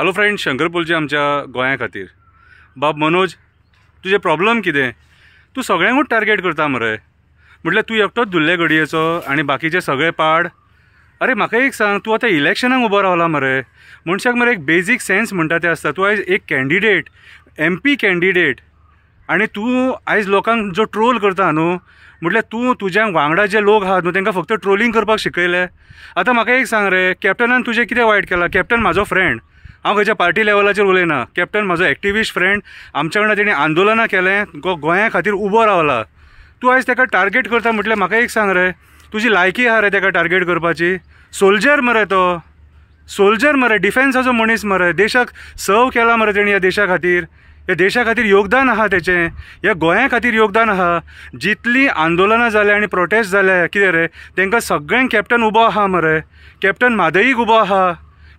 Hello friend, Shankar पोलचे आमच्या गोंया खातीर. बाब मनोज, तुजे प्रॉब्लम कितें? तूं सगळ्यांकूच टार्गेट करता मरे. म्हटल्यार तूं एकटोच धुल्ले घडयेचो आनी बाकीचे सगळे पाड. अरे म्हाका एक सांग, तूं आतां इलेक्शनाक उबो रावला मरे. मनशाक मरे एक बेजीक सेन्स म्हणटा तें आसता. तूं आयज एक कॅन्डिडेट, MP कॅन्डिडेट, आनी तूं आयज लोकांक जो ट्रोल करता न्हू, म्हटल्यार तूं तुज्या वांगडा जे लोक आहात न्हू तांकां फक्त ट्रोलिंग करपाक शिकयलें. आतां म्हाका एक सांग रे, कॅप्टनान तुजें कितें वायट केलां? कॅप्टन म्हाजो फ्रेंड, हांव खंयच्या पार्टी लेवलाचेर उलयना. कॅप्टन म्हाजो एक्टिविस्ट फ्रेंड. आमच्या वांगडा तेणी आंदोलनां केलें, गोंया खातीर उबो रावला. तूं आयज ताका टार्गेट करता म्हटल्यार म्हाका एक सांग रे, तुजी लायकी आहा रे ताका टार्गेट करपाची? सोल्जर मरे तो, सोल्जर मरे, डिफेन्साचो मनीस मरे. देशाक सर्व केला मरे तेणी ह्या देशा खातीर. ह्या देशा खातीर योगदान आहा तेचें, ह्या गोंया खातीर योगदान आहा. जितलीं आंदोलनां जाल्या आनी प्रोटेस्ट जाल्या कितें रे, तांकां सगळ्यांक कॅप्टन उबो आहा मरे. कॅप्टन म्हादईक उबो आहा,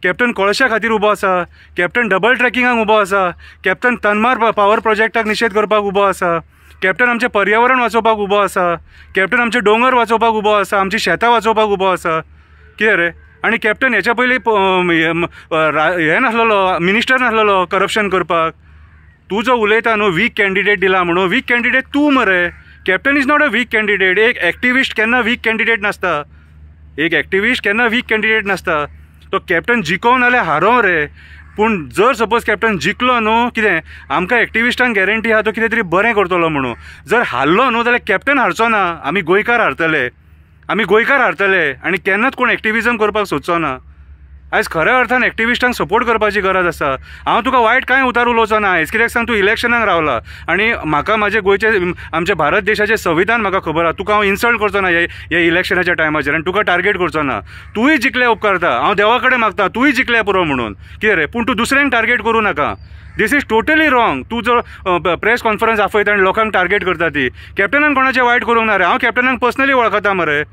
कॅप्टन कळशा खातीर उबो आसा, कॅप्टन डबल ट्रॅकिंगाक उबो आसा, कॅप्टन तनमार पावर प्रोजेक्टाक निशेध करपाक उबो आसा, कॅप्टन आमचें पर्यावरण वाचोवपाक उबो आसा, कॅप्टन आमचे दोंगर वाचोवपाक उबो आसा, आमची शेतां वाचोवपाक उबो आसा. कितें रे? आनी कॅप्टन हेच्या पयलीं हें नासलेलो, मिनिस्टर नासलेलो करप्शन करपाक. तूं जो उलयता न्हू वीक कॅन्डिडेट दिला म्हणून, वीक कॅन्डिडेट तूं मरे. Captain is not a week candidate. एक एक्टिविस्ट केन्ना वीक कॅन्डिडेट नासता. एक एक्टिविस्ट केन्ना वीक कॅन्डिडेट नासता. तो कॅप्टन जिखो नाल्यार हारो रे. पूण जर सपोज कॅप्टन जिखलो न्हू, कितें आमकां एक्टिविस्टांक गॅरंटी आहा तो कितें तरी बरें करतलो म्हणून. जर हारलो न्हू जाल्यार कॅप्टन हारचो ना. आमी गोंयकार हारतले, आमी गोंयकार हारतले. आनी केन्नाच कोण एक्टिविजम करपाक सोदचो ना. आयज खऱ्या अर्थान एक्टिविस्टांक सपोर्ट करपाची गरज आसा. हांव तुका वायट कांय उतार उलोवचो ना आयज. कित्याक सांग, तूं इलेक्शनाक रावला आनी म्हाका म्हाजे गोंयचे, आमच्या भारत देशाचें संविधान म्हाका खबर आहा. तुका हांव इन्सल्ट करचो ना ह्या इलेक्शनाच्या टायमाचेर, आनी तुका टार्गेट करचो ना. तूंय जिखले उपकारता, हांव देवा कडेन मागता तूंय जिखल्या पुरो म्हणून. कितें रे? पूण तूं दुसऱ्यांक टार्गेट करूं नाका. दिस इज टोटली रॉंग. तूं जर प्रेस कॉन्फरन्स आफयता आनी लोकांक टार्गेट करता ती. कॅप्टनान कोणाचें वायट करूंक ना रे. हांव कॅप्टनाक पर्सनली वळखता मरे,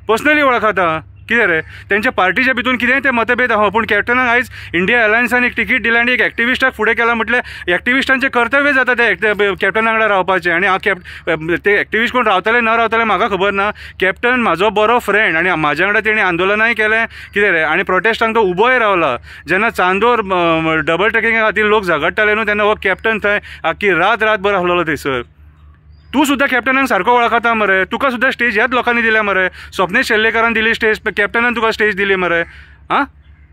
पर्सनली वळखता. कितें रे? तेंच्या पार्टीच्या भितून कितेंय ते मतभेद आहा, पूण कॅप्टनाक आयज इंडिया अलायन्सान एक तिकीट दिलें आनी एक एक्टिविस्टाक फुडें केला म्हटल्यार एक्टिविस्टांचें कर्तव्य जाता ते कॅप्टना वांगडा रावपाचें. आनी हांव ते एक्टिविस्ट कोण रावतले न रावतले म्हाका खबर ना. कॅप्टन म्हाजो बरो फ्रेंड आनी म्हाज्या वांगडा तेणी आंदोलनाय केलें. कितें रे? आनी प्रोटेस्टांक तो उबोय रावला. जेन्ना चांदोर डबल ट्रॅकिंगा खातीर लोक झगडटाले न्हू, तेन्ना हो कॅप्टन थंय आख्खी रातभर आसलेलो थंयसर. तूं सुद्दां कॅप्टनाक सारको वळखता मरे. तुका सुद्दां स्टेज ह्याच लोकांनी दिल्या मरे. स्वप्नेश शेल्लेकरान दिली स्टेज, कॅप्टनान तुका स्टेज दिली मरे. हां,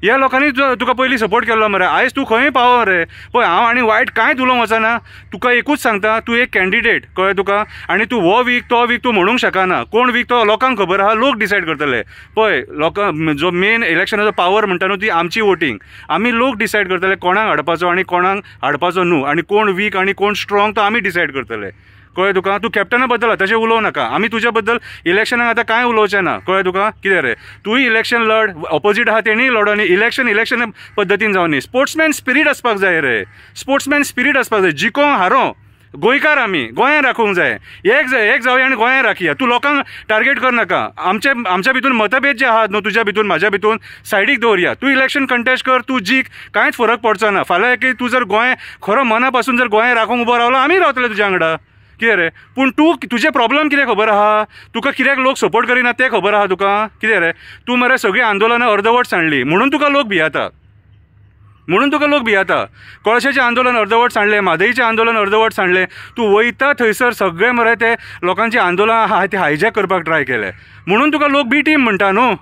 ह्या लोकांनी तुका पयलीं सपोर्ट केल्लो मरे. आयज तूं खंय पाव रे. पळय, हांव आनी वायट कांयच उलोवंक वचना. तुका एकूच सांगता, तूं एक कॅन्डिडेट, कळ्ळें तुका. आनी तूं हो वीक तो वीक तूं म्हणूंक शकना. कोण वीक तो लोकांक खबर आहा, लोक डिसायड करतले. पळय, लोकांक जो मेन इलेक्शनाचो पावर म्हणटा न्हू, ती आमची वोटींग. आमी लोक डिसायड करतले कोणाक हाडपाचो आनी कोणाक हाडपाचो न्हू. आनी कोण वीक आनी कोण स्ट्रॉंग तो आमी डिसायड करतले. कळ्ळें तुका. तूं कॅप्टना बद्दल तशें उलोवं नाका. आमी तुज्या बद्दल इलेक्शनाक आतां कांय उलोवचें ना. कळ्ळें तुका. कितें रे? तूंय इलेक्शन लड, ऑपोजीट आहा तेणीय लड, आनी इलेक्शन पद्दतीन जावं न्ही. स्पोर्ट्समॅन स्पिरीट आसपाक जाय रे. स्पोर्ट्समॅन स्पिरीट आसपाक जाय. जिको हारो, गोंयकार आमी, गोंयांत राखूंक जाय. एक जावया आनी गोंयांत राखया. तूं लोकांक टार्गेट कर नाका. आमच्या भितून मतभेद जे आहात न्हू, तुज्या भितून म्हाज्या भितून, सायडीक दवरया. तूं इलेक्शन कंटेस्ट कर, तूं जीक, कांयच फरक पडचो ना. फाल्यां की तूं जर गोंय खरो मना पासून जर गोंय राखूंक उबो रावलो, आमी रावतले तुज्या वांगडा. कितें रे? पूण तुजें प्रॉब्लम कितें खबर आहा? तुका कित्याक लोक सपोर्ट करिना तें खबर आहा तुका? कितें रे? तूं मरे सगळीं आंदोलनां अर्दवट सांडली म्हणून तुका लोक भियेता. कळशाचें आंदोलन अर्दवट सांडलें, म्हादईचें आंदोलन अर्दवट सांडलें. तूं वयता थंयसर सगळें मरे ते लोकांचें आंदोलन आहा तें हायजॅक करपाक ट्राय केलें. म्हणून तुका लोक बी टीम म्हणटा न्हू.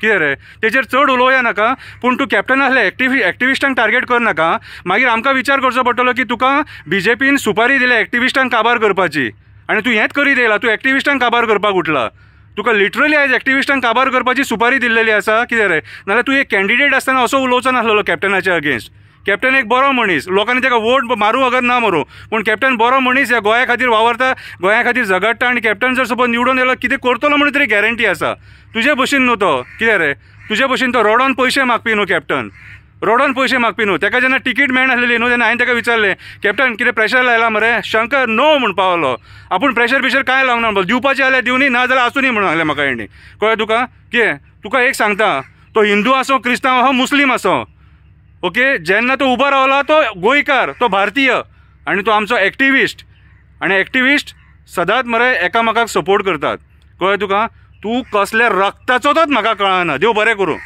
कितें रे? तेजेर चड उलोवया नाका. पूण तूं कॅप्टन आसले एक्टिविस्टांक टार्गेट कर नाका. मागीर आमकां विचार करचो पडटलो की तुका BJPन सुपारी दिल्या एक्टिविस्टांक काबार करपाची, आनी तूं हेंच करीत येयला. तूं एक्टिविस्टांक काबार करपाक उठला. तुका लिटरली आयज एक्टिविस्टांक काबार करपाची सुपारी दिल्लेली आसा. कितें रे? नाल्यार तूं एक कॅन्डिडेट आसतना असो उलोवचो नासलेलो कॅप्टनाच्या अगेन्स्ट. कॅप्टन एक बरो मनीस, लोकांनी ताका वोट मारूं अगर ना मारूं, पूण कॅप्टन बरो मनीस, ह्या गोंया खातीर वावरता, गोंया खातीर झगडटा. आनी कॅप्टन जर सपोज निवडून येयलो, कितें करतलो म्हणून तरी गॅरंटी आसा. तुजे भशेन न्हू तो. कितें रे? तुजे भशेन तो रोडोन पयशे मागपी न्हू कॅप्टन. रोडोन पयशे मागपी न्हू. ताका जेन्ना तिकीट मेळनासलेली न्हू, तेन्ना हांवें ताका विचारलें, कॅप्टन कितें प्रेशर लायला मरे? शंकर नो म्हूण पावलो. आपूण प्रेशर कांय लावना. दिवपाचें जाल्यार दिवनी, ना जाल्यार आसूनी म्हणून सांगलें म्हाका हेणी. कळ्ळें तुका. कितें? तुका एक सांगता, तो हिंदू आसो, क्रिस्तांव आसो, मुस्लीम आसो, ओके, जेन्ना तो उबो रावला तो गोंयकार, तो भारतीय, आनी तो आमचो एक्टिविस्ट. आनी एक्टिविस्ट सदांच मरे एकामेकाक सपोर्ट करतात. कळ्ळें तुका. तूं कसल्या रक्ताचो तोच म्हाका कळना. देव बरें करूं.